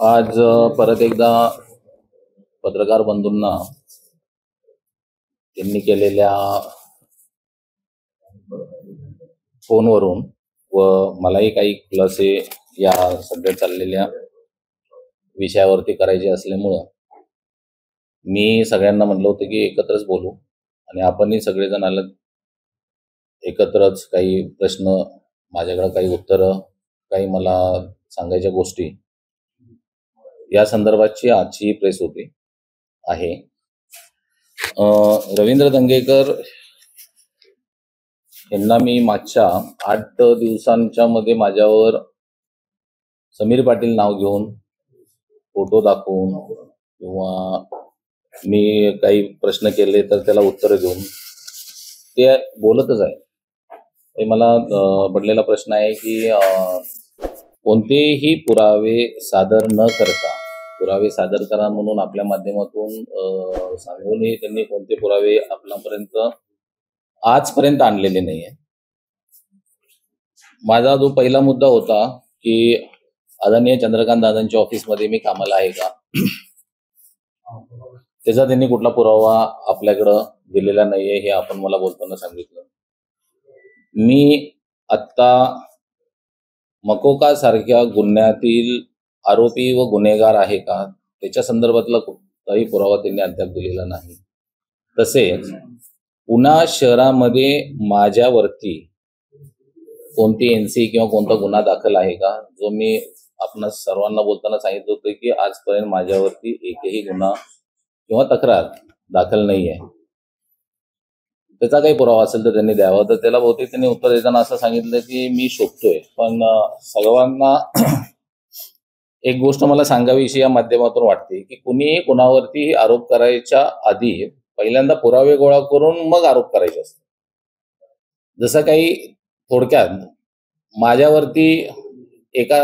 आज परत एकदा पत्रकार बंधूंना त्यांनी केलेल्या फोनवरून व मलाही काही खुलासे या सध्या चाललेल्या विषयावरती करायचे असल्यामुळं मी सगळ्यांना म्हटलं होतं की एकत्रच बोलू आणि आपणही सगळेजण आलं एकत्रच काही प्रश्न, माझ्याकडे काही उत्तरं, काही मला सांगायच्या गोष्टी या संदर्भाची आजची प्रेस होती आहे. रवींद्र दंगेकर यांना मी मागच्या 8 दिवसांच्या मध्ये माझ्यावर समीर पाटील नाव घेऊन फोटो दाखवून किंवा मी काही प्रश्न केले तर त्याला उत्तर देऊन ते बोलतच आहे. हे मला पडलेला प्रश्न आहे की कोणतेही पुरावे सादर न करता, पुरावे सादर करा म्हणून आपल्या माध्यमातून सांगूनही त्यांनी कोणते पुरावे आपल्यापर्यंत आजपर्यंत आणलेले नाहीये. माझा जो पहिला मुद्दा होता की आदरणीय चंद्रकांत दादांच्या ऑफिसमध्ये मी कामाला आहे का, त्याचा त्यांनी कुठला पुरावा आपल्याकडं दिलेला नाहीये हे आपण मला बोलताना सांगितलं. मी आत्ता मकोका सारख्या गुन्ह्यातील आरोपी व गुन्हेगार आहे का त्याच्या संदर्भातला कुठलाही पुरावा त्यांनी अद्याप दिलेला नाही. तसेच पुणे शहरामध्ये माझ्यावरती कोणती एनसी किंवा कोणता गुन्हा दाखल आहे का, जो मी आपण सर्वांना बोलताना सांगितलं होतं की आजपर्यंत माझ्यावरती एकही गुन्हा किंवा तक्रार दाखल नाही आहे. त्याचा काही पुरावा असेल तर त्यांनी द्यावा. तर त्याला बहुतेक त्यांनी उत्तर देताना असं सांगितलं की मी शोधतोय. पण सर्वांना एक गोष्ट मला सांगावीशी या माध्यमातून वाटते की कुणीही कुणावरती आरोप करायच्या आधी पहिल्यांदा पुरावे गोळा करून मग आरोप करायचे असतात. जसं काही थोडक्यात माझ्यावरती एका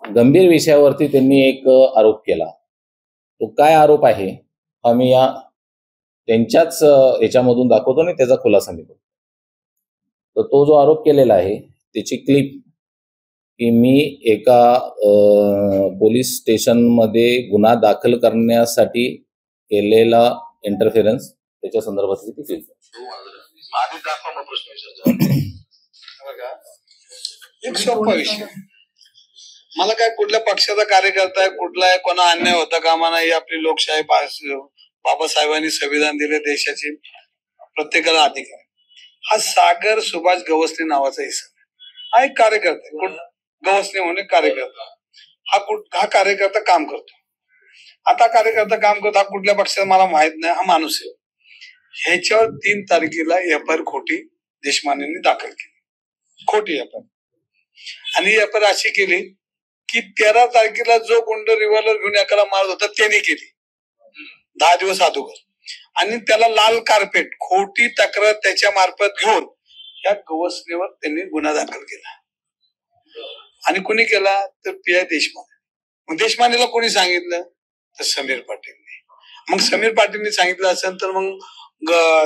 गंभीर विषयावरती त्यांनी एक आरोप केला. तो काय आरोप आहे हा मी या त्यांच्याच याच्यामधून दाखवतो आणि त्याचा खुलासा मी करतो. तर तो जो आरोप केलेला आहे त्याची क्लिप की मी एका पोलीस स्टेशनमध्ये गुन्हा दाखल करण्यासाठी केलेला इंटरफेरन्स त्याच्या संदर्भातली ती क्लिप. एक सोपा विषय, मला काय कुठल्या पक्षाचा कार्यकर्ता आहे, कुठला आहे, कोणा अन्याय होता कामा नाही. आपली लोकशाही, बाबासाहेबांनी संविधान दिले देशाचे, प्रत्येकाला अधिकार. हा सागर सुभाष गवसने नावाचा इसम हा एक कार्यकर्ता, गवसने म्हणून एक कार्यकर्ता. हा कार्यकर्ता काम करतो. आता कार्यकर्ता काम करतो, हा कुठल्या पक्षाचा मला माहित नाही, हा माणूस आहे. ह्याच्यावर 3 तारखेला एफआयआर खोटी देशमानेंनी दाखल केली, खोटी एफआयआर. आणि एफआयआर अशी केली की 13 तारखेला जो गुंड रिव्हॉल्वर घेऊन एकाला मारत होता त्याने केली 10 दिवस अगोदर. आणि त्याला लाल कार्पेट, खोटी तक्रार त्याच्या मार्फत घेऊन या गवसनेवर त्यांनी गुन्हा दाखल केला. आणि कोणी केला तर पी.आय. देशमाने. मग देशमानेला कोणी सांगितलं तर समीर पाटीलने. मग समीर पाटीलने सांगितलं असेल तर मग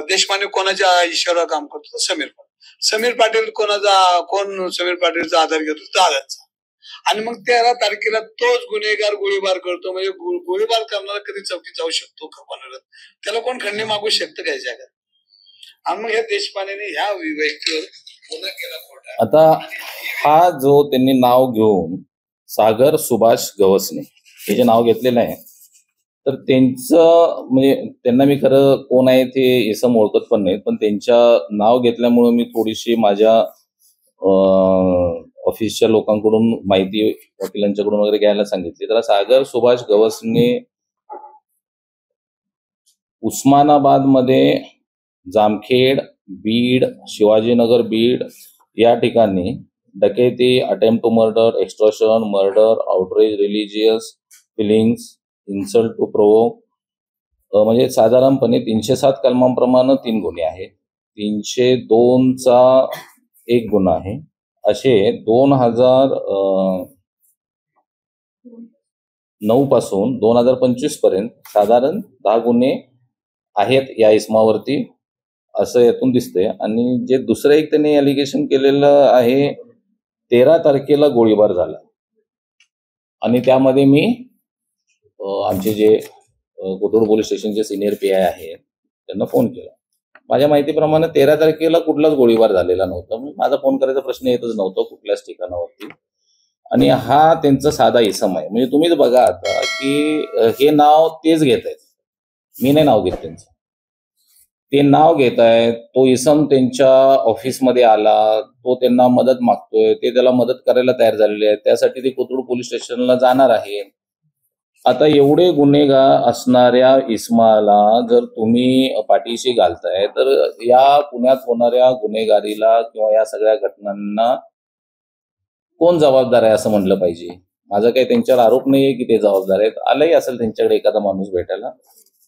देशमाने कोणाच्या इशारा काम करतो तर समीर पाटील. समीर पाटील कोण समीर पाटीलचा आधार घेतो दादांचा. आणि मग 13 तारखेला तोच गुन्हेगार गोळीबार करतो. म्हणजे गोळीबार करणारा कधी चौकीत जाऊ शकतो का कोणाला? त्याला कोण खंडणी मागू शकतं काय जगात? आणि मग या देशपांडेने ह्या व्यक्तीवर गुन्हा केला खोटा. आता हा जो त्यांनी नाव घेऊन सागर सुभाष गवसने हे जे नाव घेतलेलं आहे तर त्यांचं म्हणजे त्यांना मी खरं कोण आहे ते इसम ओळखत पण नाही, पण त्यांच्या नाव घेतल्यामुळे मी थोडीशी माझ्या ऑफिसच्या लोकांकडून माहिती, वकिलांच्याकडून वगैरे घ्यायला सांगितली. तर सागर सुभाष गवसने उस्मानाबाद मध्ये, जामखेड, बीड, शिवाजीनगर बीड या ठिकाणी डकैती, attempt to murder, extortion, murder, outrage religious feelings, insult to provoke, म्हणजे साधारणपणे 307 कलमांप्रमाणे 3 गुन्हे आहेत. 302चा एक गुन्हा आहे. असे 2009 पासून 2025 पर्यंत साधारण 10 गुन्हे आहेत या इसमावरती असं यातून दिसतंय. आणि जे दुसरं एक त्यांनी अलिगेशन केलेलं आहे 13 तारखेला गोळीबार झाला आणि त्यामध्ये मी आमचे जे कोथरूड पोलीस स्टेशनचे सिनियर PI आहेत त्यांना फोन केला. माझ्या माहितीप्रमाणे 13 तारखेला कुठलाच गोळीबार झालेला नव्हता. माझा फोन करायचा प्रश्न येतच नव्हता कुठल्याच ठिकाणावरती. आणि हा त्यांचा साधा इसम आहे. म्हणजे तुम्हीच बघा आता की हे नाव तेच घेत आहेत, मी नाही नाव घेत त्यांचं. ते नाव घेत आहेत. तो इसम त्यांच्या ऑफिसमध्ये आला, तो त्यांना मदत मागतोय, ते त्याला मदत करायला तयार झालेले आहेत. त्यासाठी ते कोथरूड पोलीस स्टेशनला जाणार आहे. आता एवढे गुन्हेगार असणाऱ्या इस्माला जर तुम्ही पाठीशी घालताय तर या पुण्यात होणाऱ्या गुन्हेगारीला किंवा या सगळ्या घटनांना कोण जबाबदार आहे असं म्हटलं पाहिजे. माझा काही त्यांच्यावर आरोप नाहीये की ते जबाबदार आहेत. आलंही असेल त्यांच्याकडे एखादा माणूस भेटायला,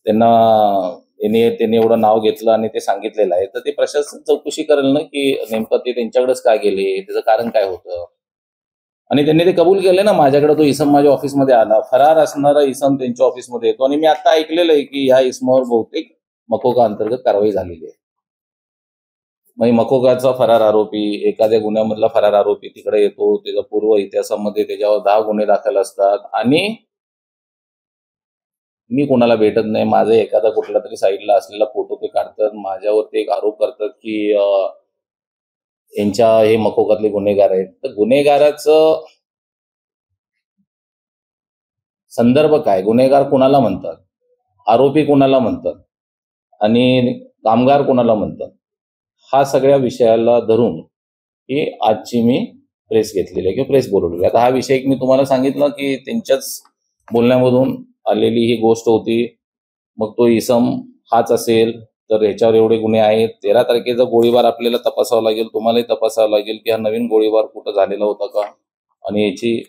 त्यांनी एवढं नाव घेतलं आणि ते सांगितलेलं आहे, तर ते प्रशासन चौकशी करेल ना की नेमकं ते त्यांच्याकडेच काय गेले, त्याचं कारण काय होतं. आणि त्यांनी ते कबूल केले ना, माझ्याकडे तो इसम माझ्या ऑफिसमध्ये आला. फरार असणारा इसम त्यांच्या ऑफिसमध्ये येतो आणि मी आता ऐकलेलं आहे की ह्या इसमावर बहुतेक मकोका अंतर्गत कारवाई झालेली आहे. म्हणजे मकोकाचा फरार आरोपी, एखाद्या गुन्ह्यामधला फरार आरोपी तिकडे येतो, त्याच्या पूर्व इतिहासामध्ये त्याच्यावर 10 गुन्हे दाखल असतात आणि मी कोणाला भेटत नाही. माझं एखादा कुठला तरी साईडला असलेला फोटो ते काढतात, माझ्यावरती एक आरोप करतात की यांच्या हे मकोकातले गुन्हेगार आहेत. तर गुन्हेगाराचं संदर्भ काय, गुन्हेगार कोणाला म्हणतात, आरोपी कोणाला म्हणतात आणि कामगार कोणाला म्हणतात, हा सगळ्या विषयाला धरून ही आजची मी प्रेस घेतलेली आहे किंवा प्रेस बोलवलेली. आता हा विषय मी तुम्हाला सांगितलं की त्यांच्याच बोलण्यामधून आलेली ही गोष्ट होती. मग तो इसम हाच असेल तर ह्याच्यावर एवढे गुन्हे आहेत. 13 तारखेचा गोळीबार आपल्याला तपासावा लागेल, तुम्हालाही तपासावं लागेल की हा नवीन गोळीबार कुठं झालेला होता का आणि याची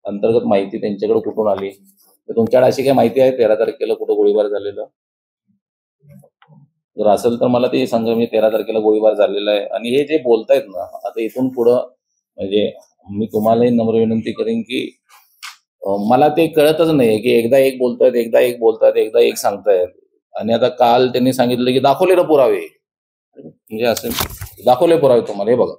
अंतर्गत माहिती त्यांच्याकडे कुठून आली. तर तुमच्याकडे अशी काही माहिती आहे 13 तारखेला कुठं गोळीबार झालेला? जर असेल तर मला ते सांगा. मी 13 तारखेला गोळीबार झालेला आहे. आणि हे जे बोलतायत ना, आता इथून पुढं म्हणजे मी तुम्हालाही नम्र विनंती करेन की मला ते कळतच नाही की एकदा एक बोलतायत, एकदा एक बोलतायत, एकदा एक सांगतायत. आणि आता काल त्यांनी सांगितलं की दाखवले ना पुरावे, म्हणजे असे दाखवले पुरावे तुम्हाला. हे बघा,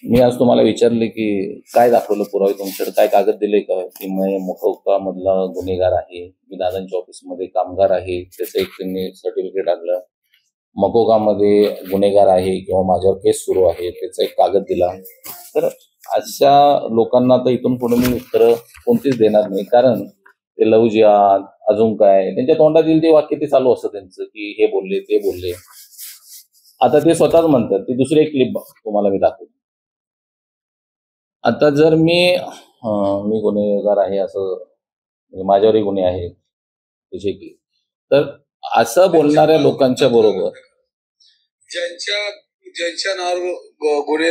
मी आज तुम्हाला विचारले की काय दाखवलं पुरावे तुमच्याकडे, काय कागद दिले का की मी मकोका मधला गुन्हेगार आहे, मी दादांच्या ऑफिसमध्ये कामगार आहे, त्याचं एक त्यांनी सर्टिफिकेट आणलं. मकोकामध्ये गुन्हेगार आहे किंवा माझ्यावर केस सुरू आहे त्याचा एक कागद दिला. तर अशा लोकांना तर इथून पुढे मी उत्तरं कोणतीच देणार नाही. कारण ते लव जिहाद अजून काय त्यांच्या तोंडात येईल ते वाक्य ते चालू असतं त्यांचं की हे बोलले ते बोलले. आता ते स्वतःच म्हणतात. ती दुसरी एक क्लिप तुम्हाला मी दाखवतो. आता जर मी गुन्हेगार आहे असं म्हणजे माझ्यावरही गुन्हे आहेत त्याचे की, तर असं बोलणाऱ्या लोकांच्या बरोबर ज्यांच्या नावावर गुन्हे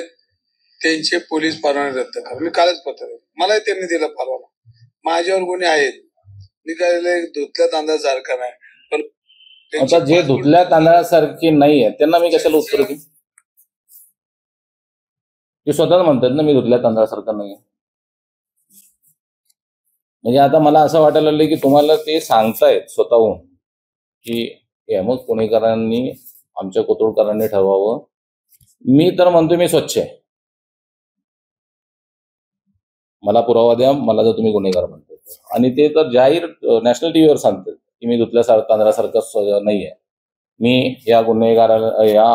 त्यांचे पोलीस परवाने रद्द करा. मी कालच पत्र मलाही त्यांनी दिलं परवाना. माझ्यावर गुन्हे आहेत, मी काय धुतल्या तांदळासारखा नाही. पण आता जे धुतल्या तांदळासारखी नाही आहे त्यांना मी कशाला उत्तर देऊ? ते स्वतःच म्हणतात ना मी धुतल्या तांदळासारखं नाही. म्हणजे आता मला असं वाटायला लागलं की तुम्हाला ते सांगतायत स्वतःहून की मग पुणेकरांनी आमच्या कोथरूडकरांनी ठरवावं. मी तर म्हणतो मी स्वच्छ आहे, मला पुरावा द्या, मला जर तुम्ही गुन्हेगार म्हणताय. आणि ते तर जाहीर नॅशनल टीव्हीवर सांगतात की मी धुतल्या तांदळासारखं नाही आहे. मी या गुन्हेगाराला या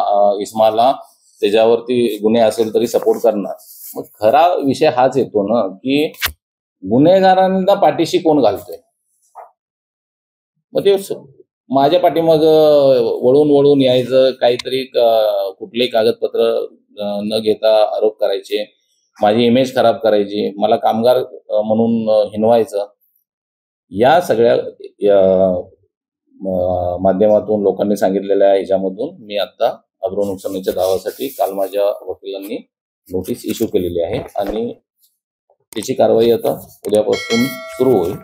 इस्माला त्याच्यावरती गुन्हे असेल तरी सपोर्ट करणार. मग खरा विषय हाच येतो ना की गुन्हेगारांना पाठीशी कोण घालतोय. मग ते माझ्या पाठीमाग वळून वळून यायचं, काहीतरी कुठलेही कागदपत्र न घेता आरोप करायचे, माझी इमेज खराब करायची, मला कामगार म्हणून हिनवायचं. या सगळ्या माध्यमातून लोकांनी सांगितलेल्या ह्याच्यामधून मी आता अब्रू नुकसानीच्या दाव्यासाठी काल माझ्या वकिलांनी नोटीस इश्यू केलेली आहे आणि त्याची कारवाई आता उद्यापासून सुरू होईल.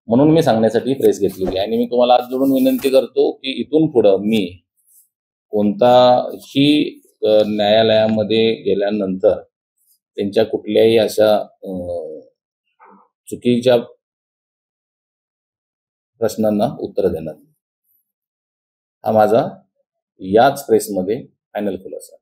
म्हणून मी सांगण्यासाठी प्रेस घेतलेली आहे. आणि मी तुम्हाला आज जोडून विनंती करतो की इथून पुढं मी कोणताही न्यायालयामध्ये गेल्यानंतर त्यांच्या कुठल्याही अशा चुकीच्या प्रश्नांना उत्तर देणार. हा माझा याच प्रेसमध्ये फायनल खुलासा.